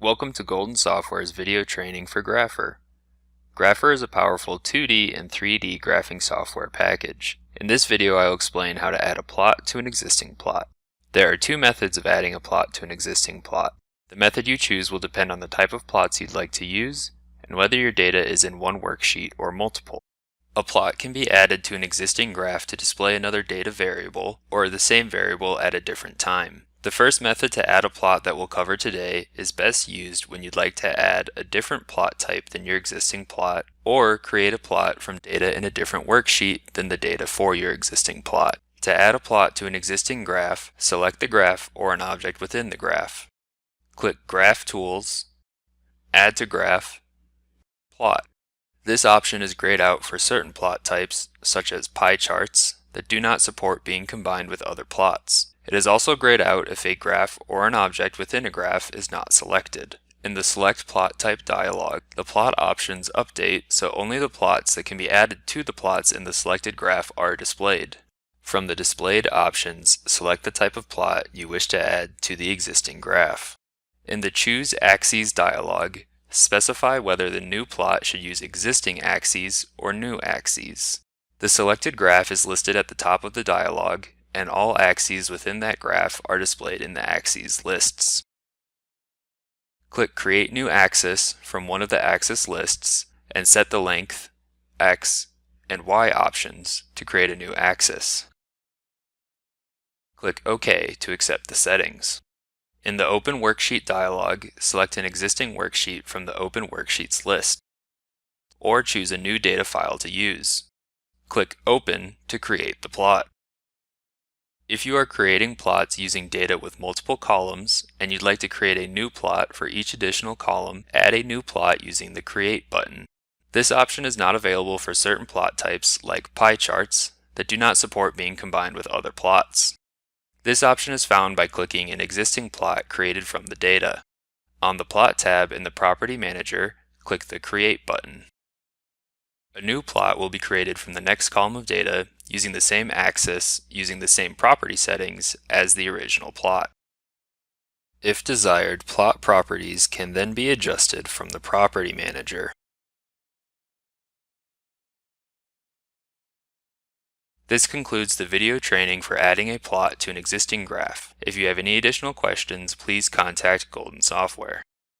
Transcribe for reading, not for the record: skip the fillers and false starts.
Welcome to Golden Software's video training for Grapher. Grapher is a powerful 2D and 3D graphing software package. In this video I will explain how to add a plot to an existing plot. There are two methods of adding a plot to an existing plot. The method you choose will depend on the type of plots you'd like to use and whether your data is in one worksheet or multiple. A plot can be added to an existing graph to display another data variable or the same variable at a different time. The first method to add a plot that we'll cover today is best used when you'd like to add a different plot type than your existing plot or create a plot from data in a different worksheet than the data for your existing plot. To add a plot to an existing graph, select the graph or an object within the graph. Click Graph Tools, Add to Graph, Plot. This option is grayed out for certain plot types, such as pie charts, that do not support being combined with other plots. It is also grayed out if a graph or an object within a graph is not selected. In the Select Plot Type dialog, the plot options update so only the plots that can be added to the plots in the selected graph are displayed. From the displayed options, select the type of plot you wish to add to the existing graph. In the Choose Axes dialog, specify whether the new plot should use existing axes or new axes. The selected graph is listed at the top of the dialog, and all axes within that graph are displayed in the axes lists. Click Create New Axis from one of the axis lists and set the length, X, and Y options to create a new axis. Click OK to accept the settings. In the Open Worksheet dialog, select an existing worksheet from the Open Worksheets list, or choose a new data file to use. Click Open to create the plot. If you are creating plots using data with multiple columns and you'd like to create a new plot for each additional column, add a new plot using the Create button. This option is not available for certain plot types like pie charts that do not support being combined with other plots. This option is found by clicking an existing plot created from the data. On the Plot tab in the Property Manager, click the Create button. A new plot will be created from the next column of data using the same axis using the same property settings as the original plot. If desired, plot properties can then be adjusted from the Property Manager. This concludes the video training for adding a plot to an existing graph. If you have any additional questions, please contact Golden Software.